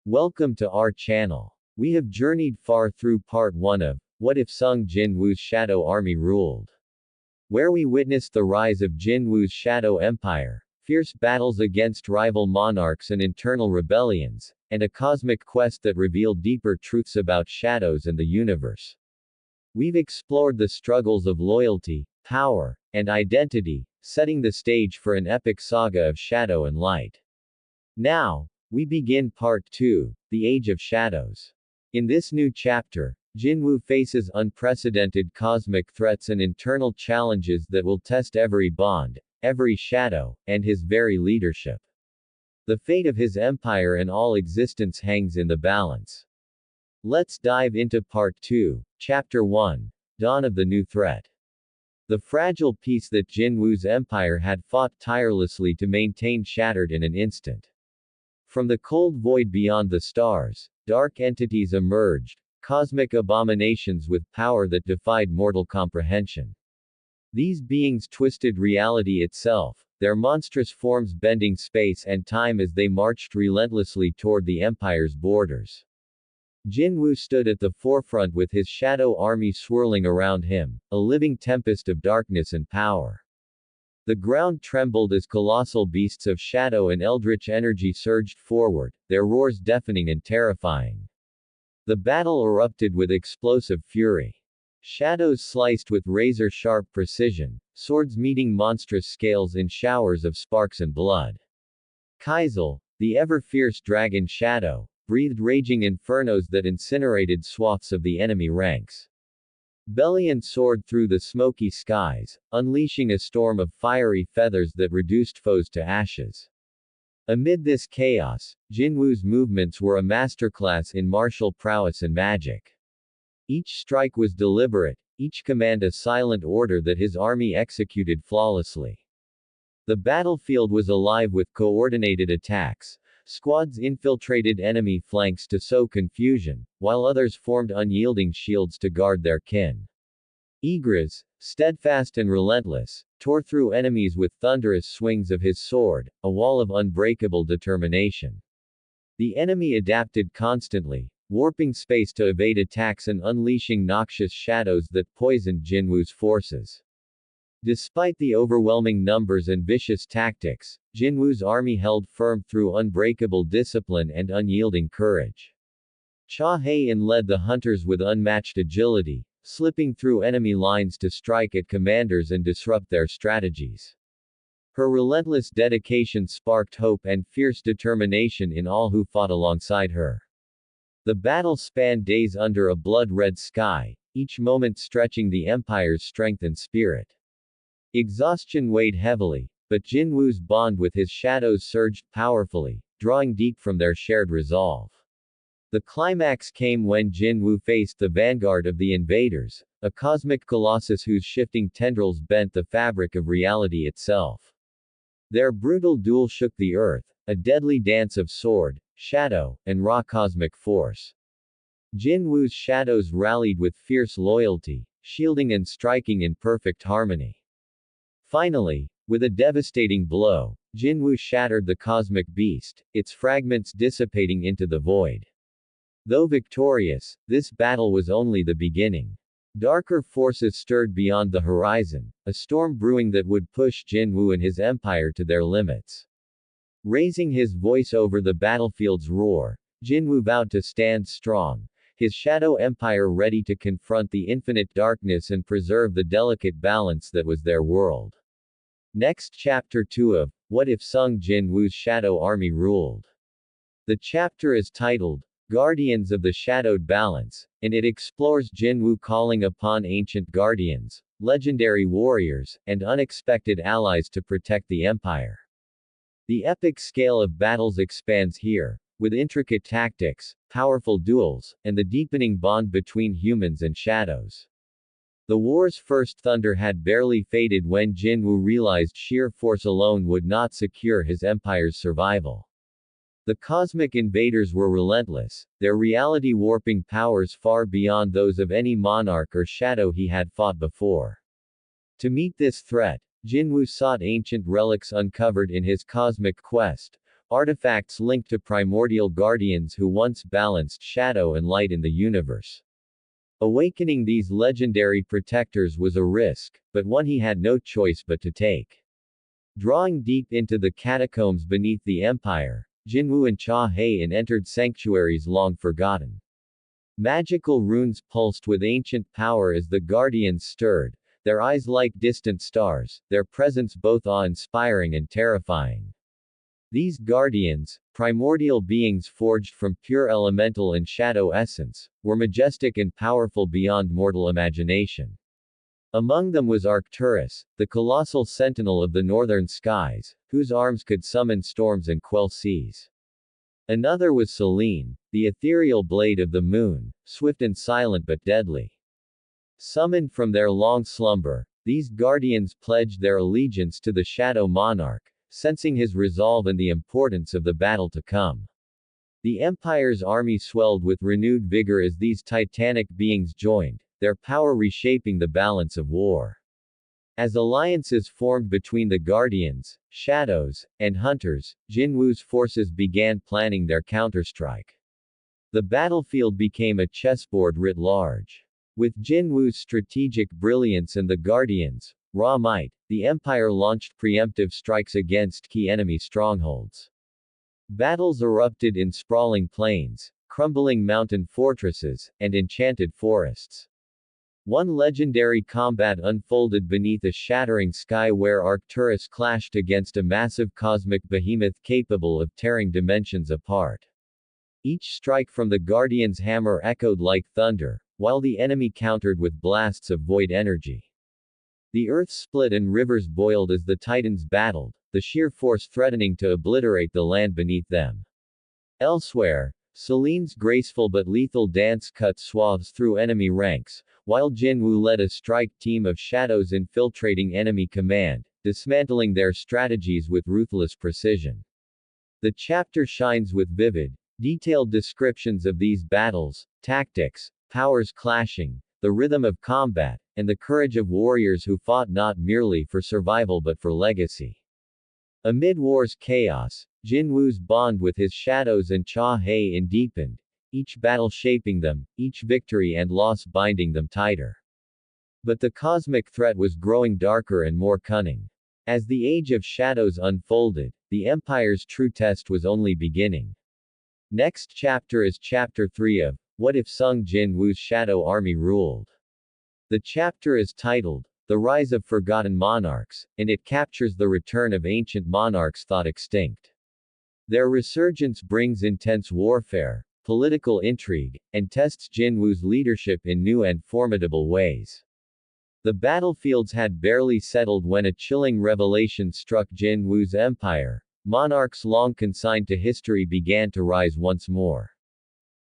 Welcome to our channel. We have journeyed far through part 1 of What If Sung Jin-Woo's Shadow Army Ruled, where we witnessed the rise of Jin-Woo's Shadow Empire, fierce battles against rival monarchs and internal rebellions, and a cosmic quest that revealed deeper truths about shadows and the universe. We've explored the struggles of loyalty, power, and identity, setting the stage for an epic saga of shadow and light. Now, we begin Part 2, The Age of Shadows. In this new chapter, Jin-Woo faces unprecedented cosmic threats and internal challenges that will test every bond, every shadow, and his very leadership. The fate of his empire and all existence hangs in the balance. Let's dive into Part 2, Chapter 1, Dawn of the New Threat. The fragile peace that Jin-Woo's empire had fought tirelessly to maintain shattered in an instant. From the cold void beyond the stars, dark entities emerged, cosmic abominations with power that defied mortal comprehension. These beings twisted reality itself, their monstrous forms bending space and time as they marched relentlessly toward the empire's borders. Jin-Woo stood at the forefront with his shadow army swirling around him, a living tempest of darkness and power. The ground trembled as colossal beasts of shadow and eldritch energy surged forward, their roars deafening and terrifying. The battle erupted with explosive fury. Shadows sliced with razor-sharp precision, swords meeting monstrous scales in showers of sparks and blood. Kaisel, the ever-fierce dragon shadow, breathed raging infernos that incinerated swaths of the enemy ranks. Belian soared through the smoky skies, unleashing a storm of fiery feathers that reduced foes to ashes. Amid this chaos, Jin-Woo's movements were a masterclass in martial prowess and magic. Each strike was deliberate, each command a silent order that his army executed flawlessly. The battlefield was alive with coordinated attacks. Squads infiltrated enemy flanks to sow confusion, while others formed unyielding shields to guard their kin. Igras, steadfast and relentless, tore through enemies with thunderous swings of his sword, a wall of unbreakable determination. The enemy adapted constantly, warping space to evade attacks and unleashing noxious shadows that poisoned Jin-Woo's forces. Despite the overwhelming numbers and vicious tactics, Jin-Woo's army held firm through unbreakable discipline and unyielding courage. Cha Hae-in led the hunters with unmatched agility, slipping through enemy lines to strike at commanders and disrupt their strategies. Her relentless dedication sparked hope and fierce determination in all who fought alongside her. The battle spanned days under a blood-red sky, each moment stretching the empire's strength and spirit. Exhaustion weighed heavily, but Jin-Woo's bond with his shadows surged powerfully, drawing deep from their shared resolve. The climax came when Jin-Woo faced the vanguard of the invaders, a cosmic colossus whose shifting tendrils bent the fabric of reality itself. Their brutal duel shook the earth, a deadly dance of sword, shadow, and raw cosmic force. Jin-Woo's shadows rallied with fierce loyalty, shielding and striking in perfect harmony. Finally, with a devastating blow, Jin-Woo shattered the cosmic beast, its fragments dissipating into the void. Though victorious, this battle was only the beginning. Darker forces stirred beyond the horizon, a storm brewing that would push Jin-Woo and his empire to their limits. Raising his voice over the battlefield's roar, Jin-Woo vowed to stand strong, his shadow empire ready to confront the infinite darkness and preserve the delicate balance that was their world. Next Chapter 2 of What If Sung Jin-Woo's Shadow Army Ruled. The chapter is titled, Guardians of the Shadowed Balance, and it explores Jin-Woo calling upon ancient guardians, legendary warriors, and unexpected allies to protect the empire. The epic scale of battles expands here, with intricate tactics, powerful duels, and the deepening bond between humans and shadows. The war's first thunder had barely faded when Jin-Woo realized sheer force alone would not secure his empire's survival. The cosmic invaders were relentless, their reality-warping powers far beyond those of any monarch or shadow he had fought before. To meet this threat, Jin-Woo sought ancient relics uncovered in his cosmic quest, artifacts linked to primordial guardians who once balanced shadow and light in the universe. Awakening these legendary protectors was a risk, but one he had no choice but to take. Drawing deep into the catacombs beneath the Empire, Jin-Woo and Cha-hae entered sanctuaries long forgotten. Magical runes pulsed with ancient power as the guardians stirred, their eyes like distant stars, their presence both awe-inspiring and terrifying. These guardians, primordial beings forged from pure elemental and shadow essence, were majestic and powerful beyond mortal imagination. Among them was Arcturus, the colossal sentinel of the northern skies, whose arms could summon storms and quell seas. Another was Selene, the ethereal blade of the moon, swift and silent but deadly. Summoned from their long slumber, these guardians pledged their allegiance to the Shadow Monarch, sensing his resolve and the importance of the battle to come. The Empire's army swelled with renewed vigor as these titanic beings joined, their power reshaping the balance of war. As alliances formed between the Guardians, Shadows, and Hunters, Jin-Woo's forces began planning their counterstrike. The battlefield became a chessboard writ large. With Jin-Woo's strategic brilliance and the Guardians' raw might, the Empire launched preemptive strikes against key enemy strongholds. Battles erupted in sprawling plains, crumbling mountain fortresses, and enchanted forests. One legendary combat unfolded beneath a shattering sky where Arcturus clashed against a massive cosmic behemoth capable of tearing dimensions apart. Each strike from the Guardian's hammer echoed like thunder, while the enemy countered with blasts of void energy. The earth split and rivers boiled as the titans battled, the sheer force threatening to obliterate the land beneath them. Elsewhere, Selene's graceful but lethal dance cut swaths through enemy ranks, while Jin-Woo led a strike team of shadows infiltrating enemy command, dismantling their strategies with ruthless precision. The chapter shines with vivid, detailed descriptions of these battles, tactics, powers clashing, the rhythm of combat, and the courage of warriors who fought not merely for survival but for legacy. Amid war's chaos, Jin-Woo's bond with his shadows and Cha-hae deepened, each battle shaping them, each victory and loss binding them tighter. But the cosmic threat was growing darker and more cunning. As the Age of Shadows unfolded, the Empire's true test was only beginning. Next chapter is Chapter 3 of What If Sung Jin-Woo's Shadow Army Ruled? The chapter is titled, The Rise of Forgotten Monarchs, and it captures the return of ancient monarchs thought extinct. Their resurgence brings intense warfare, political intrigue, and tests Jin-Woo's leadership in new and formidable ways. The battlefields had barely settled when a chilling revelation struck Jin-Woo's empire. Monarchs long consigned to history began to rise once more.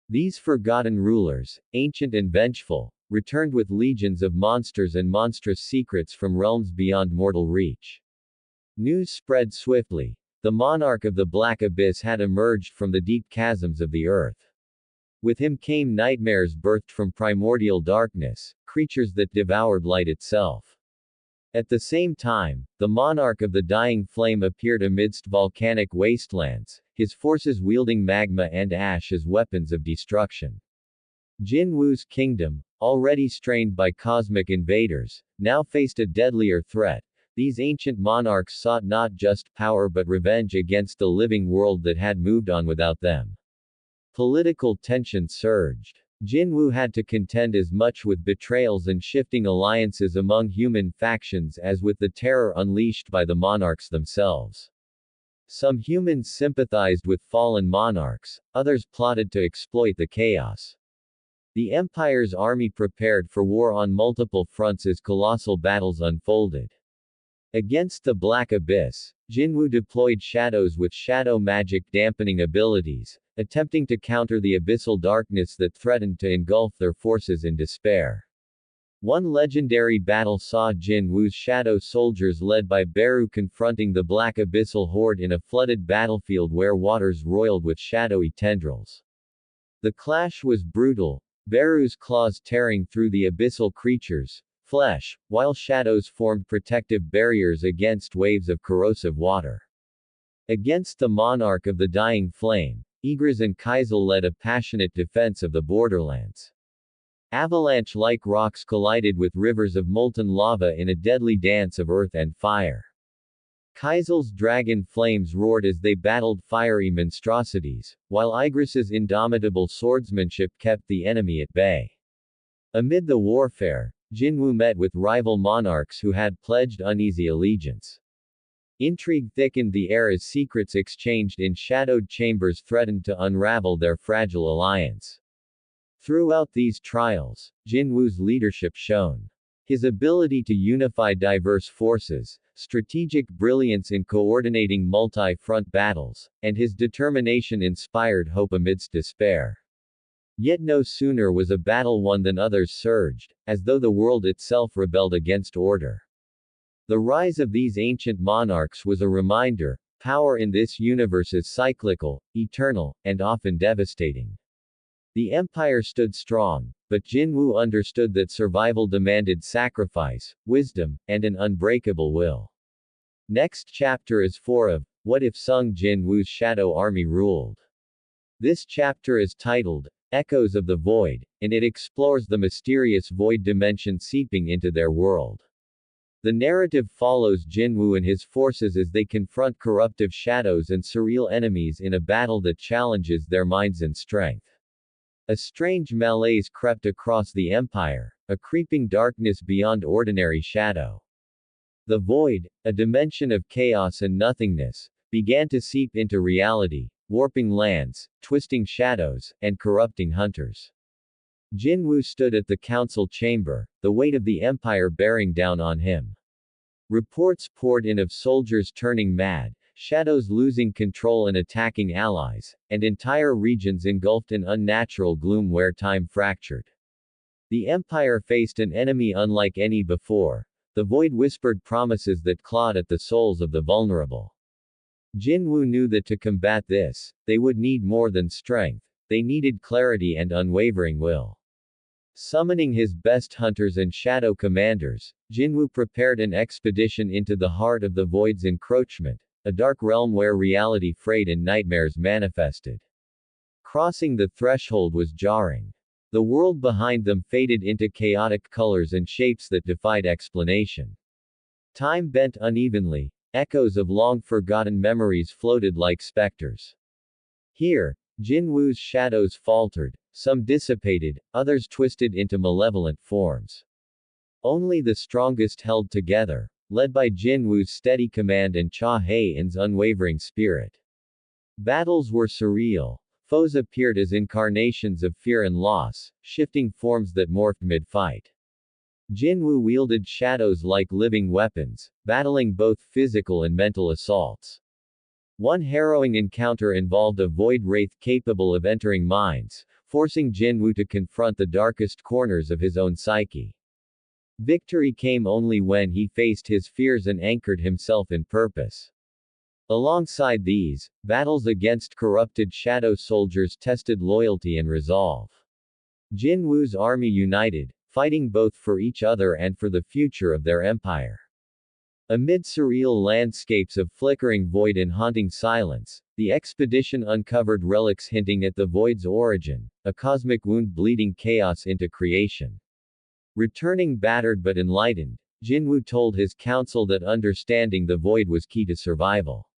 These forgotten rulers, ancient and vengeful, returned with legions of monsters and monstrous secrets from realms beyond mortal reach. News spread swiftly. The monarch of the Black Abyss had emerged from the deep chasms of the earth. With him came nightmares birthed from primordial darkness, creatures that devoured light itself. At the same time, the monarch of the dying flame appeared amidst volcanic wastelands, his forces wielding magma and ash as weapons of destruction. Jin-Woo's kingdom, already strained by cosmic invaders, now faced a deadlier threat. These ancient monarchs sought not just power but revenge against the living world that had moved on without them. Political tension surged. Jin-Woo had to contend as much with betrayals and shifting alliances among human factions as with the terror unleashed by the monarchs themselves. Some humans sympathized with fallen monarchs, others plotted to exploit the chaos. The Empire's army prepared for war on multiple fronts as colossal battles unfolded. Against the Black Abyss, Jin-Woo deployed shadows with shadow magic dampening abilities, attempting to counter the abyssal darkness that threatened to engulf their forces in despair. One legendary battle saw Jin-Woo's shadow soldiers led by Beru confronting the Black Abyssal horde in a flooded battlefield where waters roiled with shadowy tendrils. The clash was brutal, Beru's claws tearing through the abyssal creatures' flesh, while shadows formed protective barriers against waves of corrosive water. Against the monarch of the dying flame, Ygritte and Kaisel led a passionate defense of the borderlands. Avalanche-like rocks collided with rivers of molten lava in a deadly dance of earth and fire. Kaisel's dragon flames roared as they battled fiery monstrosities, while Ygritte's indomitable swordsmanship kept the enemy at bay. Amid the warfare, Jin-Woo met with rival monarchs who had pledged uneasy allegiance. Intrigue thickened the air as secrets exchanged in shadowed chambers threatened to unravel their fragile alliance. Throughout these trials, Jin-Woo's leadership shone. His ability to unify diverse forces, strategic brilliance in coordinating multi-front battles, and his determination inspired hope amidst despair. Yet no sooner was a battle won than others surged, as though the world itself rebelled against order. The rise of these ancient monarchs was a reminder: power in this universe is cyclical, eternal, and often devastating. The empire stood strong, but Jin-Woo understood that survival demanded sacrifice, wisdom, and an unbreakable will. Next chapter is 4 of What If Sung Jin-Woo's Shadow Army Ruled. This chapter is titled Echoes of the Void, and it explores the mysterious void dimension seeping into their world. The narrative follows Jin-Woo and his forces as they confront corruptive shadows and surreal enemies in a battle that challenges their minds and strength. A strange malaise crept across the empire, a creeping darkness beyond ordinary shadow. The void, a dimension of chaos and nothingness, began to seep into reality, warping lands, twisting shadows, and corrupting hunters. Jin-Woo stood at the council chamber, the weight of the empire bearing down on him. Reports poured in of soldiers turning mad, shadows losing control and attacking allies, and entire regions engulfed in unnatural gloom where time fractured. The empire faced an enemy unlike any before. The void whispered promises that clawed at the souls of the vulnerable. Jin-Woo knew that to combat this, they would need more than strength, they needed clarity and unwavering will. Summoning his best hunters and shadow commanders, Jin-Woo prepared an expedition into the heart of the void's encroachment, a dark realm where reality frayed and nightmares manifested. Crossing the threshold was jarring. The world behind them faded into chaotic colors and shapes that defied explanation. Time bent unevenly, echoes of long-forgotten memories floated like specters. Here, Jin-Woo's shadows faltered, some dissipated, others twisted into malevolent forms. Only the strongest held together, led by Jin-Woo's steady command and Cha Hae-in's unwavering spirit. Battles were surreal. Foes appeared as incarnations of fear and loss, shifting forms that morphed mid-fight. Jin-Woo wielded shadows like living weapons, battling both physical and mental assaults. One harrowing encounter involved a void wraith capable of entering minds, forcing Jin-Woo to confront the darkest corners of his own psyche. Victory came only when he faced his fears and anchored himself in purpose. Alongside these, battles against corrupted shadow soldiers tested loyalty and resolve. Jin-Woo's army united, fighting both for each other and for the future of their empire. Amid surreal landscapes of flickering void and haunting silence, the expedition uncovered relics hinting at the void's origin, a cosmic wound bleeding chaos into creation. Returning battered but enlightened, Jin-Woo told his council that understanding the void was key to survival.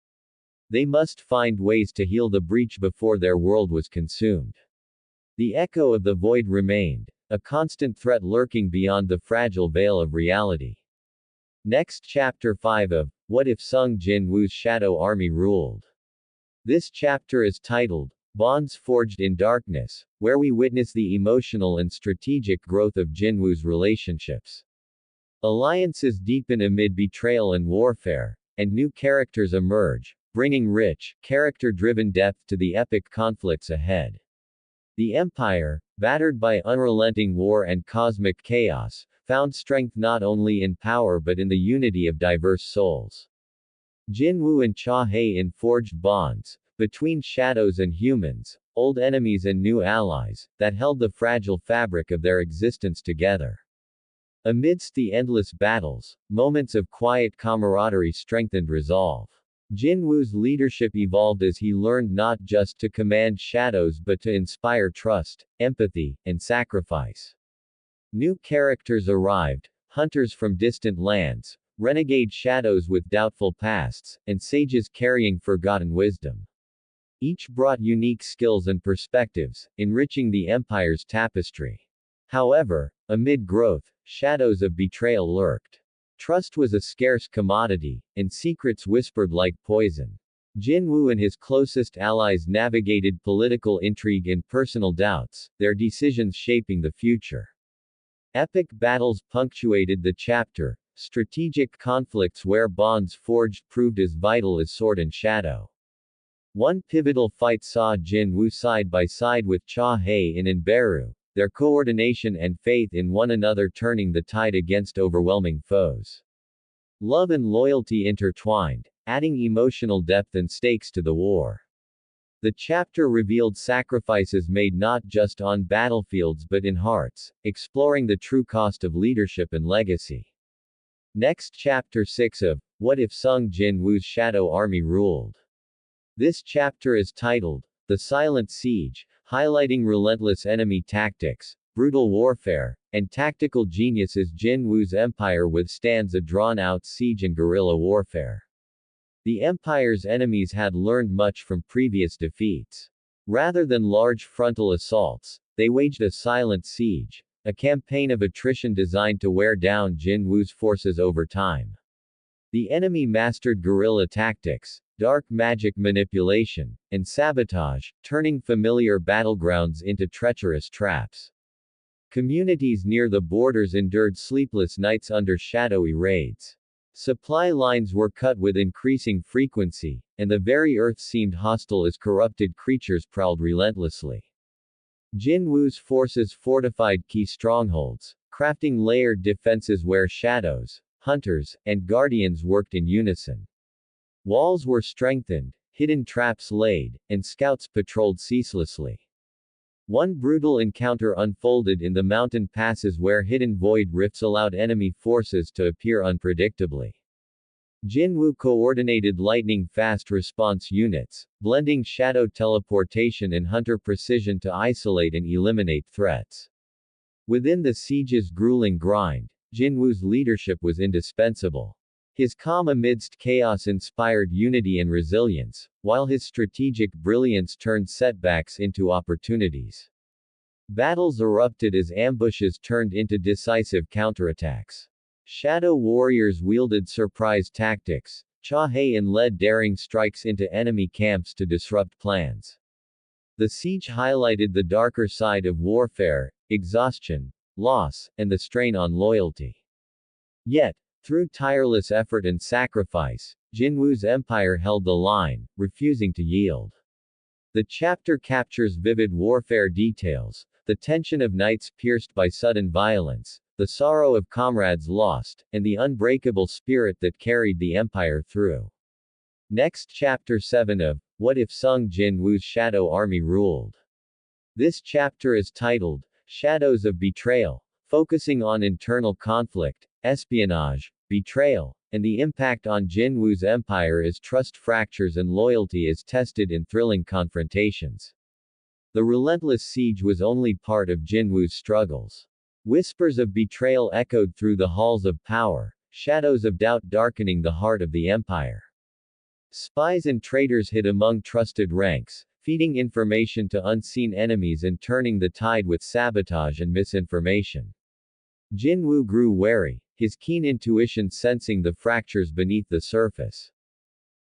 They must find ways to heal the breach before their world was consumed. The echo of the void remained, a constant threat lurking beyond the fragile veil of reality. Next chapter 5 of What If Sung Jin-Woo's Shadow Army Ruled. This chapter is titled Bonds Forged in Darkness, where we witness the emotional and strategic growth of Jin-Woo's relationships. Alliances deepen amid betrayal and warfare, and new characters emerge, bringing rich, character-driven depth to the epic conflicts ahead. The Empire, battered by unrelenting war and cosmic chaos, found strength not only in power but in the unity of diverse souls. Jin-Woo and Cha Hae-in forged bonds, between shadows and humans, old enemies and new allies, that held the fragile fabric of their existence together. Amidst the endless battles, moments of quiet camaraderie strengthened resolve. Jin-Woo's leadership evolved as he learned not just to command shadows but to inspire trust, empathy, and sacrifice. New characters arrived, hunters from distant lands, renegade shadows with doubtful pasts, and sages carrying forgotten wisdom. Each brought unique skills and perspectives, enriching the Empire's tapestry. However, amid growth, shadows of betrayal lurked. Trust was a scarce commodity, and secrets whispered like poison. Jin-Woo and his closest allies navigated political intrigue and personal doubts, their decisions shaping the future. Epic battles punctuated the chapter, strategic conflicts where bonds forged proved as vital as sword and shadow. One pivotal fight saw Jin-Woo side by side with Cha-Hei in Inbaru, their coordination and faith in one another turning the tide against overwhelming foes. Love and loyalty intertwined, adding emotional depth and stakes to the war. The chapter revealed sacrifices made not just on battlefields but in hearts, exploring the true cost of leadership and legacy. Next, Chapter 6 of What If Sung Jin-Woo's Shadow Army Ruled. This chapter is titled The Silent Siege, highlighting relentless enemy tactics, brutal warfare, and tactical genius as Jin-Woo's empire withstands a drawn-out siege and guerrilla warfare. The empire's enemies had learned much from previous defeats. Rather than large frontal assaults, they waged a silent siege, a campaign of attrition designed to wear down Jin-Woo's forces over time. The enemy mastered guerrilla tactics, dark magic manipulation, and sabotage, turning familiar battlegrounds into treacherous traps. Communities near the borders endured sleepless nights under shadowy raids. Supply lines were cut with increasing frequency, and the very earth seemed hostile as corrupted creatures prowled relentlessly. Jin-Woo's forces fortified key strongholds, crafting layered defenses where shadows, hunters, and guardians worked in unison. Walls were strengthened, hidden traps laid, and scouts patrolled ceaselessly. One brutal encounter unfolded in the mountain passes where hidden void rifts allowed enemy forces to appear unpredictably. Jin-Woo coordinated lightning-fast response units, blending shadow teleportation and hunter precision to isolate and eliminate threats. Within the siege's grueling grind, Jin-Woo's leadership was indispensable. His calm amidst chaos inspired unity and resilience, while his strategic brilliance turned setbacks into opportunities. Battles erupted as ambushes turned into decisive counterattacks. Shadow warriors wielded surprise tactics, Cha-Hei led daring strikes into enemy camps to disrupt plans. The siege highlighted the darker side of warfare, exhaustion, loss, and the strain on loyalty. Yet, through tireless effort and sacrifice, Jin-Woo's empire held the line, refusing to yield. The chapter captures vivid warfare details, the tension of nights pierced by sudden violence, the sorrow of comrades lost, and the unbreakable spirit that carried the empire through. Next, Chapter 7 of What If Sung Jin-Woo's Shadow Army Ruled. This chapter is titled Shadows of Betrayal, focusing on internal conflict, espionage, betrayal, and the impact on Jin-Woo's empire as trust fractures and loyalty is tested in thrilling confrontations. The relentless siege was only part of Jin-Woo's struggles. Whispers of betrayal echoed through the halls of power, shadows of doubt darkening the heart of the empire. Spies and traitors hid among trusted ranks, feeding information to unseen enemies and turning the tide with sabotage and misinformation. Jin-Woo grew wary, his keen intuition sensing the fractures beneath the surface.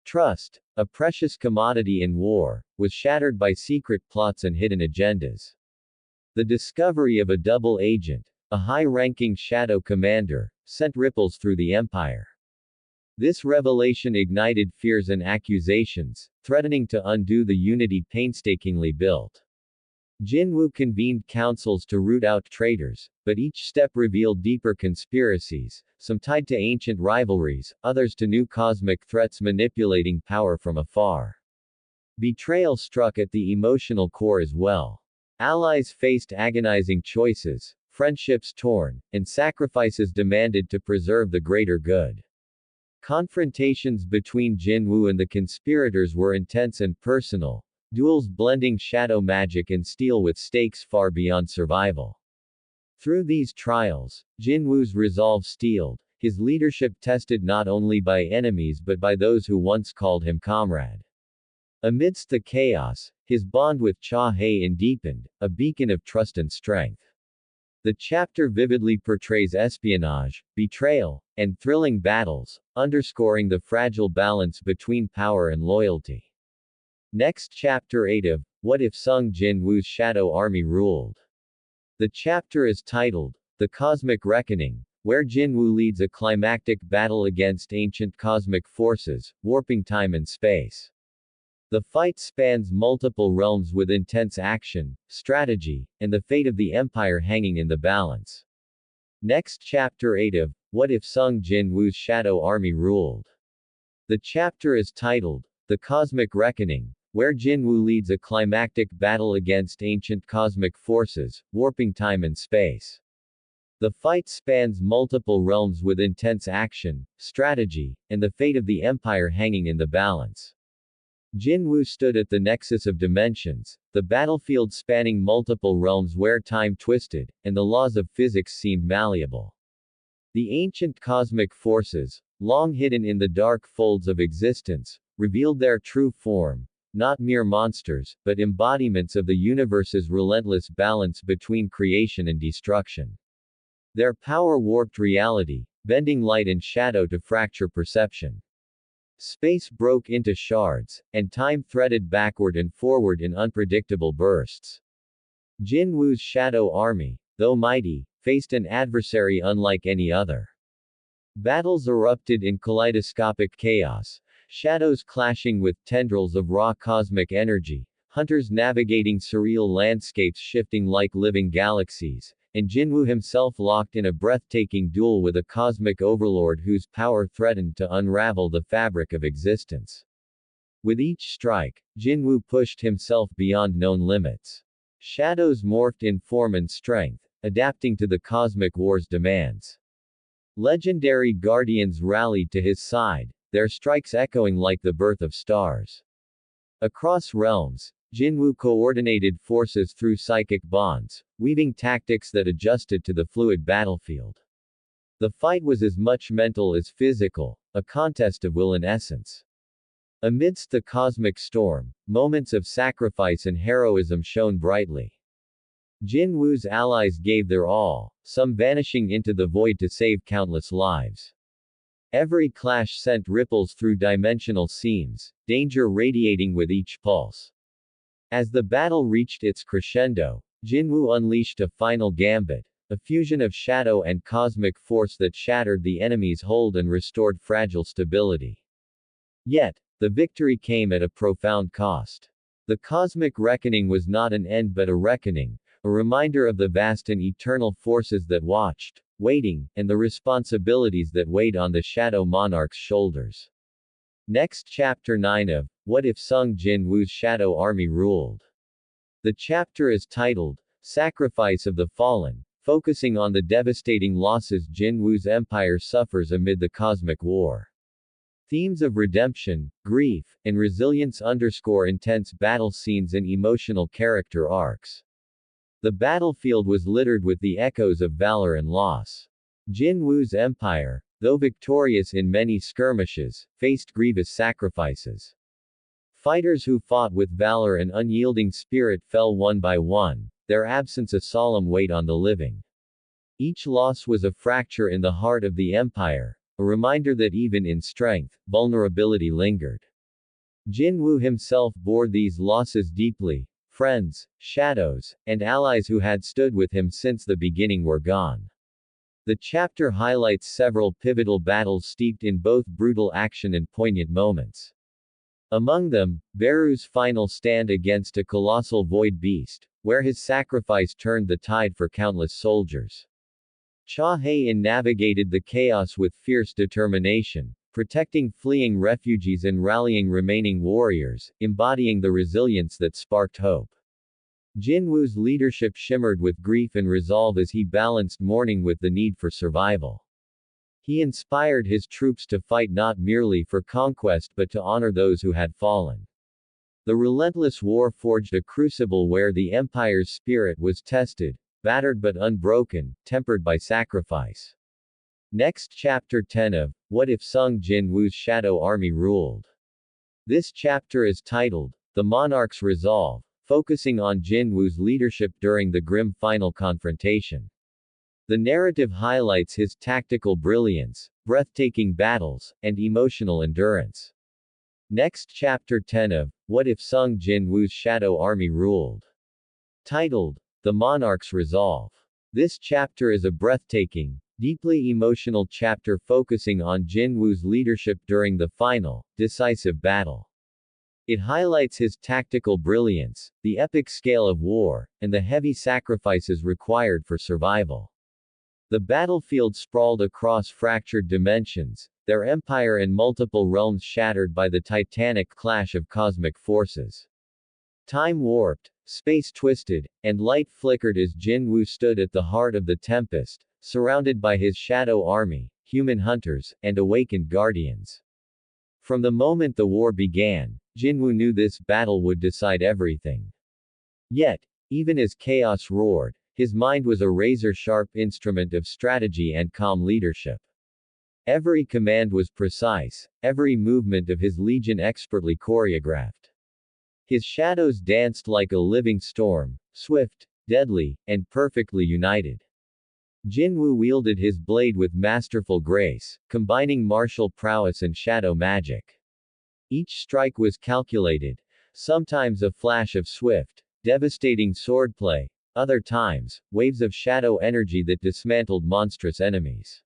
Trust, a precious commodity in war, was shattered by secret plots and hidden agendas. The discovery of a double agent, a high-ranking shadow commander, sent ripples through the empire. This revelation ignited fears and accusations, threatening to undo the unity painstakingly built. Jin-Woo convened councils to root out traitors, but each step revealed deeper conspiracies, some tied to ancient rivalries, others to new cosmic threats manipulating power from afar. Betrayal struck at the emotional core as well. Allies faced agonizing choices, friendships torn, and sacrifices demanded to preserve the greater good. Confrontations between Jin-Woo and the conspirators were intense and personal, duels blending shadow magic and steel with stakes far beyond survival. Through these trials, Jin-Woo's resolve steeled, his leadership tested not only by enemies but by those who once called him comrade. Amidst the chaos, his bond with Cha Hae-in deepened, a beacon of trust and strength. The chapter vividly portrays espionage, betrayal, and thrilling battles, underscoring the fragile balance between power and loyalty. Next, Chapter 8 of What If Sung Jin-Woo's Shadow Army Ruled. The chapter is titled The Cosmic Reckoning, where Jin-Woo leads a climactic battle against ancient cosmic forces, warping time and space. The fight spans multiple realms with intense action, strategy, and the fate of the empire hanging in the balance. Next, Chapter 8 of What If Sung Jin-Woo's Shadow Army Ruled. The chapter is titled The Cosmic Reckoning, where Jin-Woo leads a climactic battle against ancient cosmic forces, warping time and space. The fight spans multiple realms with intense action, strategy, and the fate of the empire hanging in the balance. Jin-Woo stood at the nexus of dimensions, the battlefield spanning multiple realms where time twisted, and the laws of physics seemed malleable. The ancient cosmic forces, long hidden in the dark folds of existence, revealed their true form, not mere monsters, but embodiments of the universe's relentless balance between creation and destruction. Their power warped reality, bending light and shadow to fracture perception. Space broke into shards, and time threaded backward and forward in unpredictable bursts. Jin-Woo's shadow army, though mighty, faced an adversary unlike any other. Battles erupted in kaleidoscopic chaos, shadows clashing with tendrils of raw cosmic energy, hunters navigating surreal landscapes shifting like living galaxies, and Jin-Woo himself locked in a breathtaking duel with a cosmic overlord whose power threatened to unravel the fabric of existence. With each strike, Jin-Woo pushed himself beyond known limits. Shadows morphed in form and strength, adapting to the cosmic war's demands. Legendary guardians rallied to his side, their strikes echoing like the birth of stars. Across realms, Jin-Woo coordinated forces through psychic bonds, weaving tactics that adjusted to the fluid battlefield. The fight was as much mental as physical, a contest of will in essence. Amidst the cosmic storm, moments of sacrifice and heroism shone brightly. Jin-Woo's allies gave their all, some vanishing into the void to save countless lives. Every clash sent ripples through dimensional seams, danger radiating with each pulse. As the battle reached its crescendo, Jin-Woo unleashed a final gambit, a fusion of shadow and cosmic force that shattered the enemy's hold and restored fragile stability. Yet, the victory came at a profound cost. The cosmic reckoning was not an end but a reckoning, a reminder of the vast and eternal forces that watched, waiting, and the responsibilities that weighed on the Shadow Monarch's shoulders. Next, Chapter 9 of What If Sung Jin-Woo's Shadow Army Ruled. The chapter is titled Sacrifice of the Fallen, focusing on the devastating losses Jin-Woo's empire suffers amid the cosmic war. Themes of redemption, grief, and resilience underscore intense battle scenes and emotional character arcs. The battlefield was littered with the echoes of valor and loss. Jin-Woo's empire, though victorious in many skirmishes, faced grievous sacrifices. Fighters who fought with valor and unyielding spirit fell one by one, their absence a solemn weight on the living. Each loss was a fracture in the heart of the empire, a reminder that even in strength, vulnerability lingered. Jin-Woo himself bore these losses deeply. Friends, shadows, and allies who had stood with him since the beginning were gone. The chapter highlights several pivotal battles steeped in both brutal action and poignant moments. Among them, Beru's final stand against a colossal void beast, where his sacrifice turned the tide for countless soldiers. Cha Hae-in navigated the chaos with fierce determination, protecting fleeing refugees and rallying remaining warriors, embodying the resilience that sparked hope. Jin-Woo's leadership shimmered with grief and resolve as he balanced mourning with the need for survival. He inspired his troops to fight not merely for conquest but to honor those who had fallen. The relentless war forged a crucible where the empire's spirit was tested, battered but unbroken, tempered by sacrifice. Next, Chapter 10 of What If Sung Jin-Woo's Shadow Army Ruled. This chapter is titled The Monarch's Resolve, focusing on Jin-Woo's leadership during the grim final confrontation. The narrative highlights his tactical brilliance, breathtaking battles, and emotional endurance. Next, Chapter 10 of What If Sung Jin-Woo's Shadow Army Ruled. Titled The Monarch's Resolve. This chapter is a breathtaking, deeply emotional chapter focusing on Jin-Woo's leadership during the final, decisive battle. It highlights his tactical brilliance, the epic scale of war, and the heavy sacrifices required for survival. The battlefield sprawled across fractured dimensions, their empire and multiple realms shattered by the titanic clash of cosmic forces. Time warped, space twisted, and light flickered as Jin-Woo stood at the heart of the tempest, surrounded by his shadow army, human hunters, and awakened guardians. From the moment the war began, Jin-Woo knew this battle would decide everything. Yet, even as chaos roared, his mind was a razor-sharp instrument of strategy and calm leadership. Every command was precise, every movement of his legion expertly choreographed. His shadows danced like a living storm, swift, deadly, and perfectly united. Jin-Woo wielded his blade with masterful grace, combining martial prowess and shadow magic. Each strike was calculated, sometimes a flash of swift, devastating swordplay, other times, waves of shadow energy that dismantled monstrous enemies.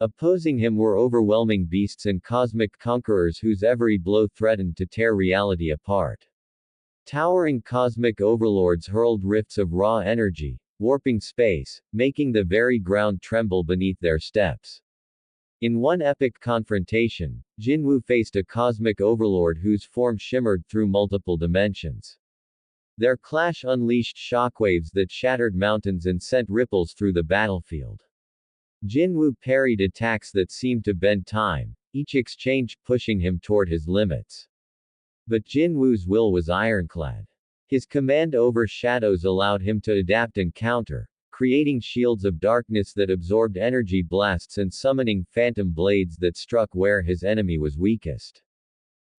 Opposing him were overwhelming beasts and cosmic conquerors whose every blow threatened to tear reality apart. Towering cosmic overlords hurled rifts of raw energy, warping space, making the very ground tremble beneath their steps. In one epic confrontation, Jin-Woo faced a cosmic overlord whose form shimmered through multiple dimensions. Their clash unleashed shockwaves that shattered mountains and sent ripples through the battlefield. Jin-Woo parried attacks that seemed to bend time, each exchange pushing him toward his limits. But Jin-Woo's will was ironclad. His command over shadows allowed him to adapt and counter, creating shields of darkness that absorbed energy blasts and summoning phantom blades that struck where his enemy was weakest.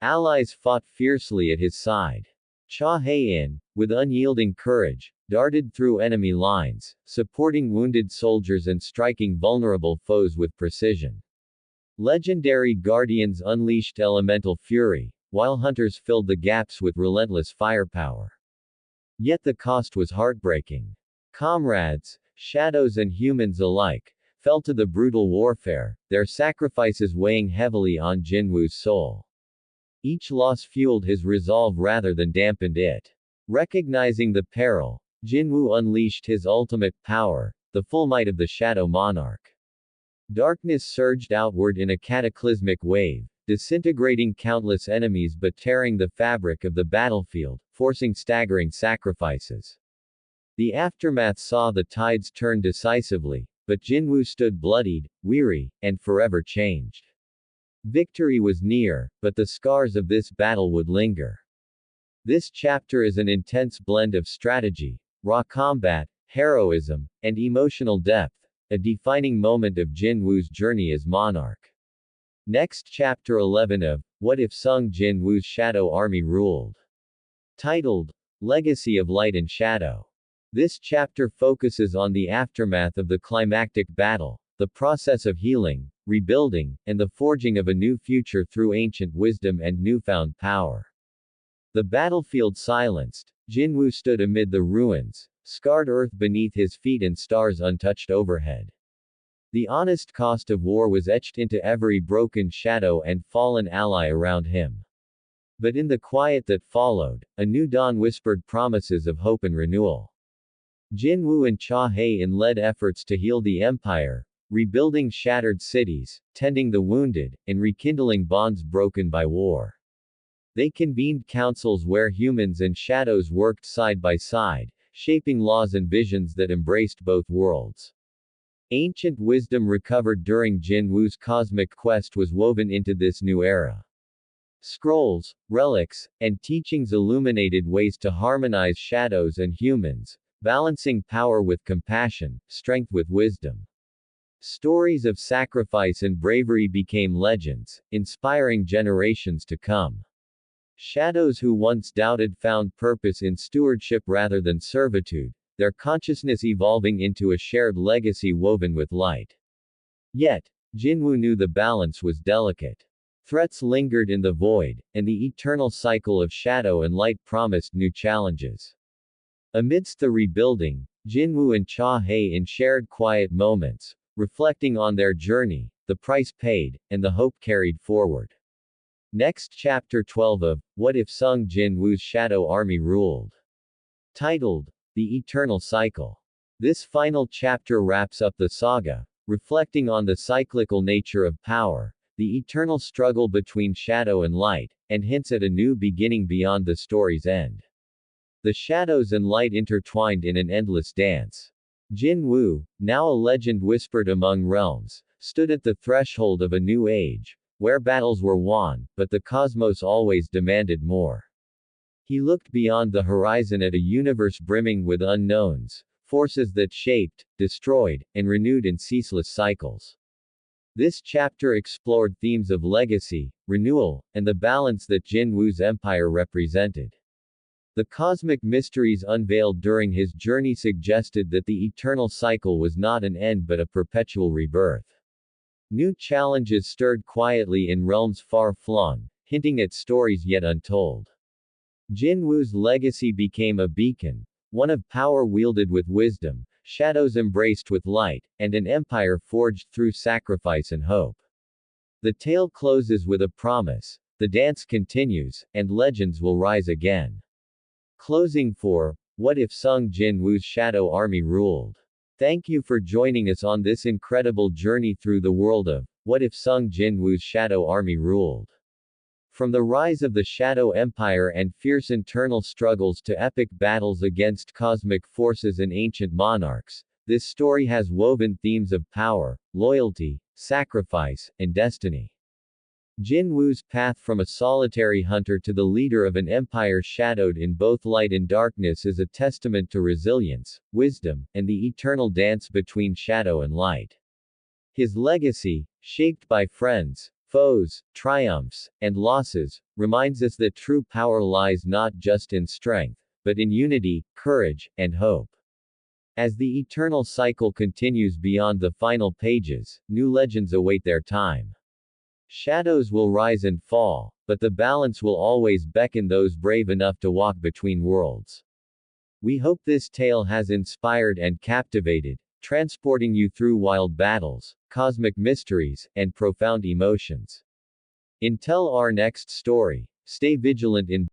Allies fought fiercely at his side. Cha Hae-in, with unyielding courage, darted through enemy lines, supporting wounded soldiers and striking vulnerable foes with precision. Legendary guardians unleashed elemental fury, while hunters filled the gaps with relentless firepower. Yet the cost was heartbreaking. Comrades, shadows and humans alike, fell to the brutal warfare, their sacrifices weighing heavily on Jin-Woo's soul. Each loss fueled his resolve rather than dampened it. Recognizing the peril, Jin-Woo unleashed his ultimate power, the full might of the Shadow Monarch. Darkness surged outward in a cataclysmic wave, disintegrating countless enemies but tearing the fabric of the battlefield, forcing staggering sacrifices. The aftermath saw the tides turn decisively, but Jin-Woo stood bloodied, weary, and forever changed. Victory was near, but the scars of this battle would linger. This chapter is an intense blend of strategy, raw combat, heroism, and emotional depth, a defining moment of Jin-Woo's journey as monarch. Next, Chapter 11 of What If Sung Jin-Woo's Shadow Army Ruled. Titled Legacy of Light and Shadow. This chapter focuses on the aftermath of the climactic battle, the process of healing, rebuilding, and the forging of a new future through ancient wisdom and newfound power. The battlefield silenced, Jin-Woo stood amid the ruins, scarred earth beneath his feet and stars untouched overhead. The honest cost of war was etched into every broken shadow and fallen ally around him. But in the quiet that followed, a new dawn whispered promises of hope and renewal. Jin-Woo and Cha Hae-in led efforts to heal the empire, rebuilding shattered cities, tending the wounded, and rekindling bonds broken by war. They convened councils where humans and shadows worked side by side, shaping laws and visions that embraced both worlds. Ancient wisdom recovered during Jin-Woo's cosmic quest was woven into this new era. Scrolls, relics, and teachings illuminated ways to harmonize shadows and humans, balancing power with compassion, strength with wisdom. Stories of sacrifice and bravery became legends, inspiring generations to come. Shadows who once doubted found purpose in stewardship rather than servitude, their consciousness evolving into a shared legacy woven with light. Yet, Jin-Woo knew the balance was delicate. Threats lingered in the void, and the eternal cycle of shadow and light promised new challenges. Amidst the rebuilding, Jin-Woo and Cha-Hae shared quiet moments, reflecting on their journey, the price paid, and the hope carried forward. Next chapter 12 of What If Sung Jin-Woo's Shadow Army Ruled? Titled, The Eternal Cycle. This final chapter wraps up the saga, reflecting on the cyclical nature of power, the eternal struggle between shadow and light, and hints at a new beginning beyond the story's end. The shadows and light intertwined in an endless dance. Jin-Woo, now a legend whispered among realms, stood at the threshold of a new age, where battles were won, but the cosmos always demanded more. He looked beyond the horizon at a universe brimming with unknowns, forces that shaped, destroyed, and renewed in ceaseless cycles. This chapter explored themes of legacy, renewal, and the balance that Jin-Woo's empire represented. The cosmic mysteries unveiled during his journey suggested that the eternal cycle was not an end but a perpetual rebirth. New challenges stirred quietly in realms far-flung, hinting at stories yet untold. Jin-Woo's legacy became a beacon, one of power wielded with wisdom, shadows embraced with light, and an empire forged through sacrifice and hope. The tale closes with a promise: the dance continues, and legends will rise again. Closing for What If Sung Jin-Woo's Shadow Army Ruled? Thank you for joining us on this incredible journey through the world of What If Sung Jin-Woo's Shadow Army Ruled? From the rise of the Shadow Empire and fierce internal struggles to epic battles against cosmic forces and ancient monarchs, this story has woven themes of power, loyalty, sacrifice, and destiny. Jin-Woo's path from a solitary hunter to the leader of an empire shadowed in both light and darkness is a testament to resilience, wisdom, and the eternal dance between shadow and light. His legacy, shaped by friends, foes, triumphs, and losses, reminds us that true power lies not just in strength, but in unity, courage, and hope. As the eternal cycle continues beyond the final pages, new legends await their time. Shadows will rise and fall, but the balance will always beckon those brave enough to walk between worlds. We hope this tale has inspired and captivated, transporting you through wild battles, cosmic mysteries, and profound emotions. Until our next story, stay vigilant in